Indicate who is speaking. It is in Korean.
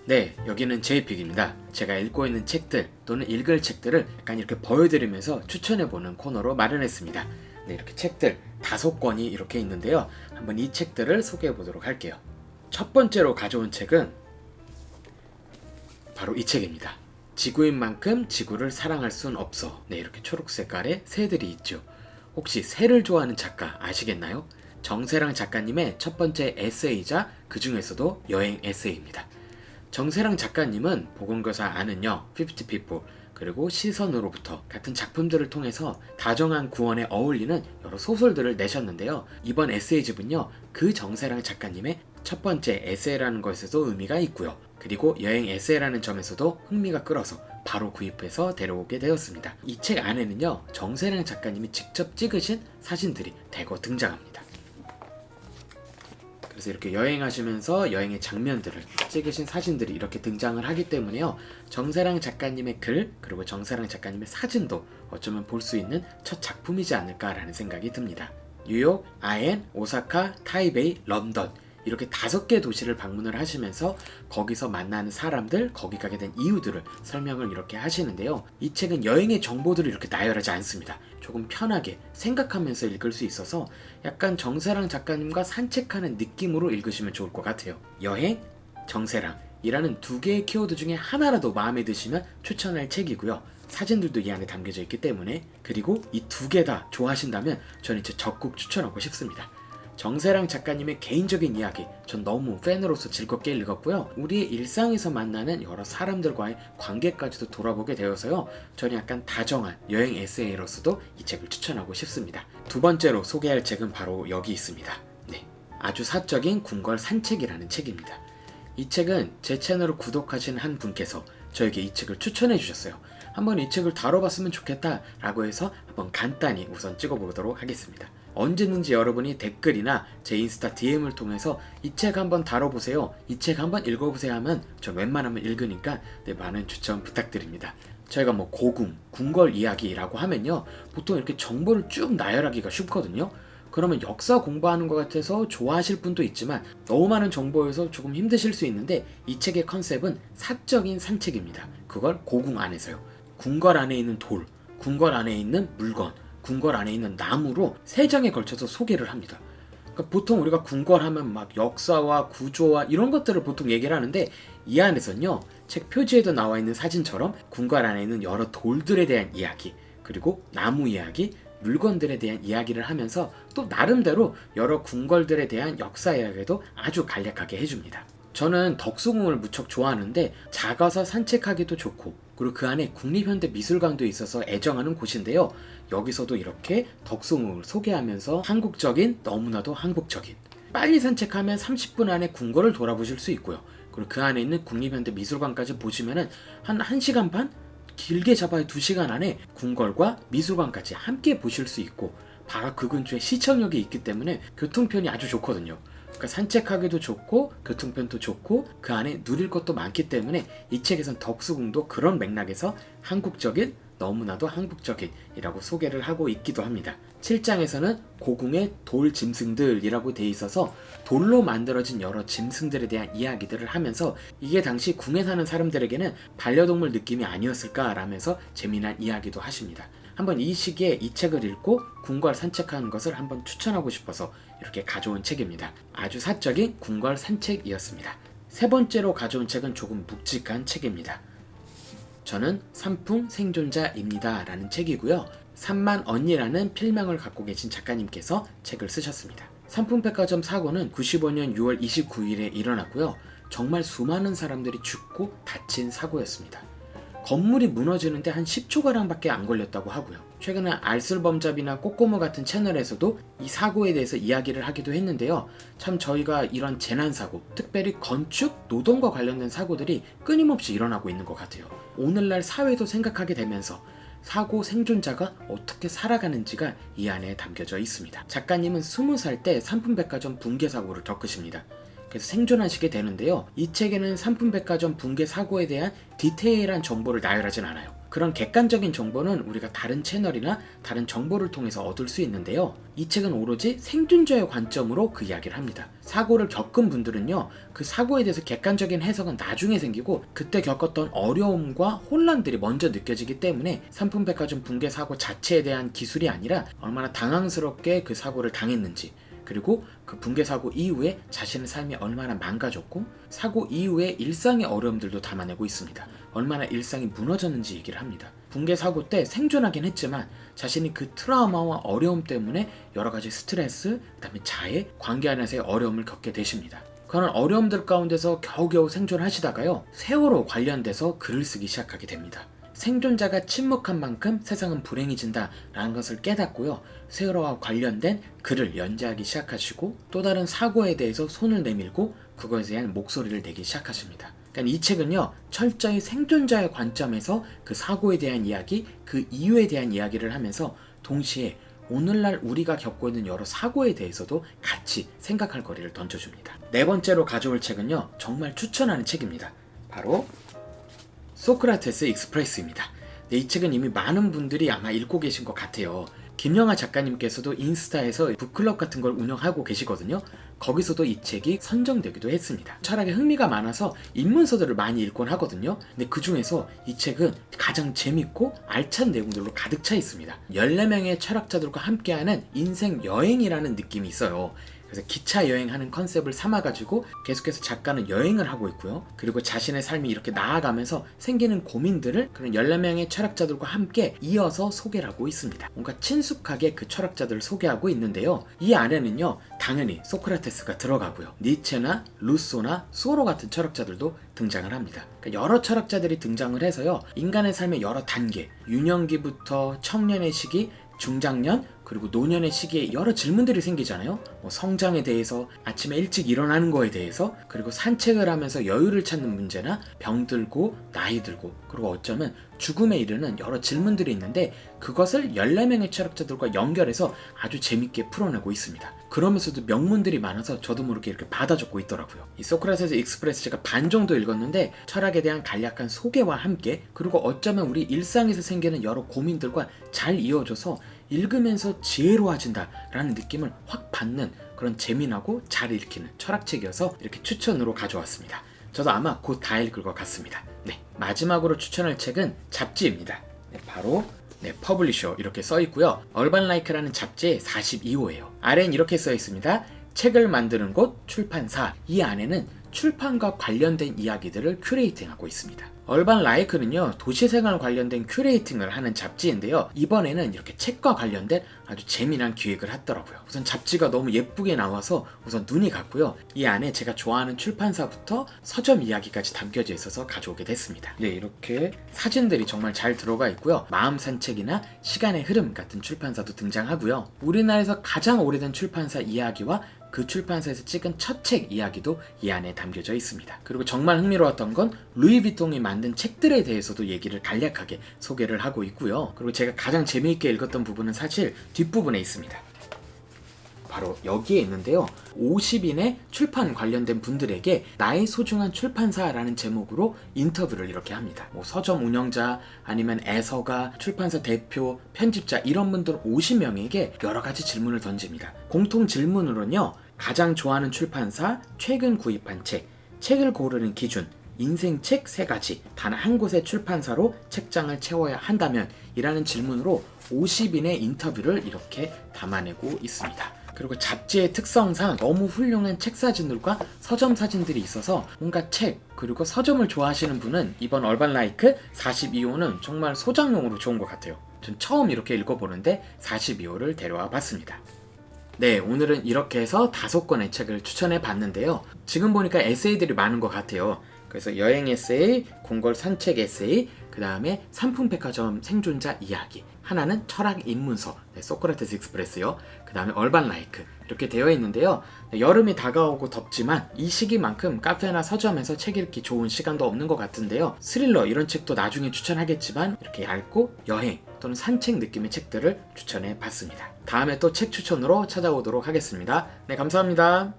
Speaker 1: 네, 여기는 제이픽입니다. 제가 읽고 있는 책들 또는 읽을 책들을 약간 이렇게 보여드리면서 추천해보는 코너로 마련했습니다. 네, 이렇게 책들 5권이 이렇게 있는데요. 한번 이 책들을 소개해보도록 할게요. 첫 번째로 가져온 책은 바로 이 책입니다. 지구인 만큼 지구를 사랑할 순 없어. 네, 이렇게 초록 색깔의 새들이 있죠. 혹시 새를 좋아하는 작가 아시겠나요? 정세랑 작가님의 첫 번째 에세이자 그 중에서도 여행 에세이입니다. 정세랑 작가님은 보건교사 아는요, 50 People, 그리고 시선으로부터 같은 작품들을 통해서 다정한 구원에 어울리는 여러 소설들을 내셨는데요. 이번 에세이집은요, 그 정세랑 작가님의 첫 번째 에세이라는 것에도 의미가 있고요. 그리고 여행 에세이라는 점에서도 흥미가 끌어서 바로 구입해서 데려오게 되었습니다. 이 책 안에는요, 정세랑 작가님이 직접 찍으신 사진들이 대거 등장합니다. 그래서 이렇게 여행하시면서 여행의 장면들을 찍으신 사진들이 이렇게 등장을 하기 때문에요. 정세랑 작가님의 글, 그리고 정세랑 작가님의 사진도 어쩌면 볼 수 있는 첫 작품이지 않을까라는 생각이 듭니다. 뉴욕, 아엔, 오사카, 타이베이, 런던 이렇게 5개 도시를 방문을 하시면서 거기서 만나는 사람들, 거기 가게 된 이유들을 설명을 이렇게 하시는데요. 이 책은 여행의 정보들을 이렇게 나열하지 않습니다. 조금 편하게 생각하면서 읽을 수 있어서 약간 정세랑 작가님과 산책하는 느낌으로 읽으시면 좋을 것 같아요. 여행, 정세랑 이라는 2개의 키워드 중에 하나라도 마음에 드시면 추천할 책이고요. 사진들도 이 안에 담겨져 있기 때문에, 그리고 이 2개 다 좋아하신다면 저는 진짜 적극 추천하고 싶습니다. 정세랑 작가님의 개인적인 이야기, 전 너무 팬으로서 즐겁게 읽었고요. 우리의 일상에서 만나는 여러 사람들과의 관계까지도 돌아보게 되어서요. 저는 약간 다정한 여행 에세이로서도 이 책을 추천하고 싶습니다. 두 번째로 소개할 책은 바로 여기 있습니다. 네, 아주 사적인 궁궐 산책이라는 책입니다. 이 책은 제 채널을 구독하신 한 분께서 저에게 이 책을 추천해 주셨어요. 한번 이 책을 다뤄봤으면 좋겠다 라고 해서 한번 간단히 우선 찍어보도록 하겠습니다. 언제든지 여러분이 댓글이나 제 인스타 DM을 통해서 이 책 한번 다뤄보세요, 이 책 한번 읽어보세요 하면 저 웬만하면 읽으니까 많은 추천 부탁드립니다. 저희가 뭐 고궁, 궁궐 이야기라고 하면요, 보통 이렇게 정보를 쭉 나열하기가 쉽거든요. 그러면 역사 공부하는 것 같아서 좋아하실 분도 있지만 너무 많은 정보여서 조금 힘드실 수 있는데, 이 책의 컨셉은 사적인 산책입니다. 그걸 고궁 안에서요. 궁궐 안에 있는 돌, 궁궐 안에 있는 물건, 궁궐 안에 있는 나무로 3장에 걸쳐서 소개를 합니다. 그러니까 보통 우리가 궁궐 하면 막 역사와 구조와 이런 것들을 보통 얘기를 하는데, 이 안에서는요, 책 표지에도 나와 있는 사진처럼 궁궐 안에 있는 여러 돌들에 대한 이야기, 그리고 나무 이야기, 물건들에 대한 이야기를 하면서 또 나름대로 여러 궁궐들에 대한 역사 이야기도 아주 간략하게 해줍니다. 저는 덕수궁을 무척 좋아하는데 작아서 산책하기도 좋고, 그리고 그 안에 국립현대미술관도 있어서 애정하는 곳인데요. 여기서도 이렇게 덕수궁을 소개하면서 한국적인, 너무나도 한국적인, 빨리 산책하면 30분 안에 궁궐을 돌아보실 수 있고요. 그리고 그 안에 있는 국립현대미술관까지 보시면은 한 1시간 반? 길게 잡아야 2시간 안에 궁궐과 미술관까지 함께 보실 수 있고, 바로 그 근처에 시청역이 있기 때문에 교통편이 아주 좋거든요. 그러니까 산책하기도 좋고 교통편도 좋고 그 안에 누릴 것도 많기 때문에 이 책에선 덕수궁도 그런 맥락에서 한국적인, 너무나도 한국적인이라고 소개를 하고 있기도 합니다. 7장에서는 고궁의 돌 짐승들이라고 돼 있어서 돌로 만들어진 여러 짐승들에 대한 이야기들을 하면서 이게 당시 궁에 사는 사람들에게는 반려동물 느낌이 아니었을까 라면서 재미난 이야기도 하십니다. 한번 이 시기에 이 책을 읽고 궁궐 산책하는 것을 한번 추천하고 싶어서 이렇게 가져온 책입니다. 아주 사적인 궁궐 산책이었습니다. 세 번째로 가져온 책은 조금 묵직한 책입니다. 저는 산풍 생존자입니다 라는 책이고요. 산만 언니라는 필명을 갖고 계신 작가님께서 책을 쓰셨습니다. 산풍백화점 사고는 95년 6월 29일에 일어났고요. 정말 수많은 사람들이 죽고 다친 사고였습니다. 건물이 무너지는데 한 10초가량밖에 안 걸렸다고 하고요. 최근에 알쓸범잡이나 꼬꼬모 같은 채널에서도 이 사고에 대해서 이야기를 하기도 했는데요. 참 저희가 이런 재난사고, 특별히 건축, 노동과 관련된 사고들이 끊임없이 일어나고 있는 것 같아요. 오늘날 사회도 생각하게 되면서 사고 생존자가 어떻게 살아가는지가 이 안에 담겨져 있습니다. 작가님은 20살 때 산풍백화점 붕괴 사고를 겪으십니다. 그래서 생존하시게 되는데요. 이 책에는 산풍백화점 붕괴 사고에 대한 디테일한 정보를 나열하진 않아요. 그런 객관적인 정보는 우리가 다른 채널이나 다른 정보를 통해서 얻을 수 있는데요. 이 책은 오로지 생존자의 관점으로 그 이야기를 합니다. 사고를 겪은 분들은요, 그 사고에 대해서 객관적인 해석은 나중에 생기고 그때 겪었던 어려움과 혼란들이 먼저 느껴지기 때문에 삼풍백화점 붕괴 사고 자체에 대한 기술이 아니라 얼마나 당황스럽게 그 사고를 당했는지, 그리고 그 붕괴 사고 이후에 자신의 삶이 얼마나 망가졌고 사고 이후에 일상의 어려움들도 담아내고 있습니다. 얼마나 일상이 무너졌는지 얘기를 합니다. 붕괴 사고 때 생존하긴 했지만 자신이 그 트라우마와 어려움 때문에 여러 가지 스트레스, 그다음에 자해, 관계 안에서의 어려움을 겪게 되십니다. 그런 어려움들 가운데서 겨우겨우 생존하시다가요, 세월호 관련돼서 글을 쓰기 시작하게 됩니다. 생존자가 침묵한 만큼 세상은 불행해진다 라는 것을 깨닫고요, 세월호와 관련된 글을 연재하기 시작하시고 또 다른 사고에 대해서 손을 내밀고 그것에 대한 목소리를 내기 시작하십니다. 그러니까 이 책은요, 철저히 생존자의 관점에서 그 사고에 대한 이야기, 그 이유에 대한 이야기를 하면서 동시에 오늘날 우리가 겪고 있는 여러 사고에 대해서도 같이 생각할 거리를 던져줍니다. 네 번째로 가져올 책은요, 정말 추천하는 책입니다. 바로 소크라테스 익스프레스입니다. 네, 이 책은 이미 많은 분들이 아마 읽고 계신 것 같아요. 김영하 작가님께서도 인스타에서 북클럽 같은 걸 운영하고 계시거든요. 거기서도 이 책이 선정되기도 했습니다. 철학에 흥미가 많아서 입문서들을 많이 읽곤 하거든요. 근데 그 중에서 이 책은 가장 재밌고 알찬 내용들로 가득 차 있습니다. 14명의 철학자들과 함께하는 인생 여행이라는 느낌이 있어요. 그래서 기차 여행하는 컨셉을 삼아가지고 계속해서 작가는 여행을 하고 있고요. 그리고 자신의 삶이 이렇게 나아가면서 생기는 고민들을 그런 14명의 철학자들과 함께 이어서 소개를 하고 있습니다. 뭔가 친숙하게 그 철학자들을 소개하고 있는데요. 이 안에는요, 당연히 소크라테스가 들어가고요. 니체나 루소나 수오로 같은 철학자들도 등장을 합니다. 그러니까 여러 철학자들이 등장을 해서요, 인간의 삶의 여러 단계, 유년기부터 청년의 시기, 중장년, 그리고 노년의 시기에 여러 질문들이 생기잖아요. 성장에 대해서, 아침에 일찍 일어나는 거에 대해서, 그리고 산책을 하면서 여유를 찾는 문제나 병들고 나이 들고, 그리고 어쩌면 죽음에 이르는 여러 질문들이 있는데 그것을 14명의 철학자들과 연결해서 아주 재밌게 풀어내고 있습니다. 그러면서도 명문들이 많아서 저도 모르게 이렇게 받아 적고 있더라고요. 이 소크라테스 익스프레스 제가 반 정도 읽었는데 철학에 대한 간략한 소개와 함께, 그리고 어쩌면 우리 일상에서 생기는 여러 고민들과 잘 이어져서 읽으면서 지혜로워진다라는 느낌을 확 받는 그런 재미나고 잘 읽히는 철학책이어서 이렇게 추천으로 가져왔습니다. 저도 아마 곧 다 읽을 것 같습니다. 네, 마지막으로 추천할 책은 잡지입니다. 네, 바로 퍼블리셔 이렇게 써 있고요. 얼반 라이크라는 잡지의 42호예요. 아래는 이렇게 써 있습니다. 책을 만드는 곳 출판사. 이 안에는 출판과 관련된 이야기들을 큐레이팅하고 있습니다. 얼반 라이크는요, 도시생활 관련된 큐레이팅을 하는 잡지인데요, 이번에는 이렇게 책과 관련된 아주 재미난 기획을 했더라고요. 우선 잡지가 너무 예쁘게 나와서 우선 눈이 갔고요. 이 안에 제가 좋아하는 출판사부터 서점 이야기까지 담겨져 있어서 가져오게 됐습니다. 네, 이렇게 사진들이 정말 잘 들어가 있고요. 마음 산책이나 시간의 흐름 같은 출판사도 등장하고요. 우리나라에서 가장 오래된 출판사 이야기와 그 출판사에서 찍은 첫 책 이야기도 이 안에 담겨져 있습니다. 그리고 정말 흥미로웠던 건 루이비통이 만든 책들에 대해서도 얘기를 간략하게 소개를 하고 있고요. 그리고 제가 가장 재미있게 읽었던 부분은 사실 뒷부분에 있습니다. 바로 여기에 있는데요. 50인의 출판 관련된 분들에게 나의 소중한 출판사라는 제목으로 인터뷰를 이렇게 합니다. 서점 운영자, 아니면 애서가, 출판사 대표, 편집자 이런 분들 50명에게 여러 가지 질문을 던집니다. 공통 질문으로는요, 가장 좋아하는 출판사, 최근 구입한 책, 책을 고르는 기준, 인생책 3가지, 단 한 곳의 출판사로 책장을 채워야 한다면 이라는 질문으로 50인의 인터뷰를 이렇게 담아내고 있습니다. 그리고 잡지의 특성상 너무 훌륭한 책 사진들과 서점 사진들이 있어서 뭔가 책, 그리고 서점을 좋아하시는 분은 이번 얼반 라이크 42호는 정말 소장용으로 좋은 것 같아요. 전 처음 이렇게 읽어보는데 42호를 데려와 봤습니다. 네, 오늘은 이렇게 해서 5권의 책을 추천해 봤는데요. 지금 보니까 에세이들이 많은 것 같아요. 그래서 여행 에세이, 궁궐 산책 에세이, 그 다음에 삼풍백화점 생존자 이야기, 하나는 철학 입문서, 소크라테스 익스프레스요. 그 다음에 얼반 라이크 이렇게 되어 있는데요. 여름이 다가오고 덥지만 이 시기만큼 카페나 서점에서 책 읽기 좋은 시간도 없는 것 같은데요. 스릴러 이런 책도 나중에 추천하겠지만 이렇게 얇고 여행 또는 산책 느낌의 책들을 추천해 봤습니다. 다음에 또 책 추천으로 찾아오도록 하겠습니다. 네, 감사합니다.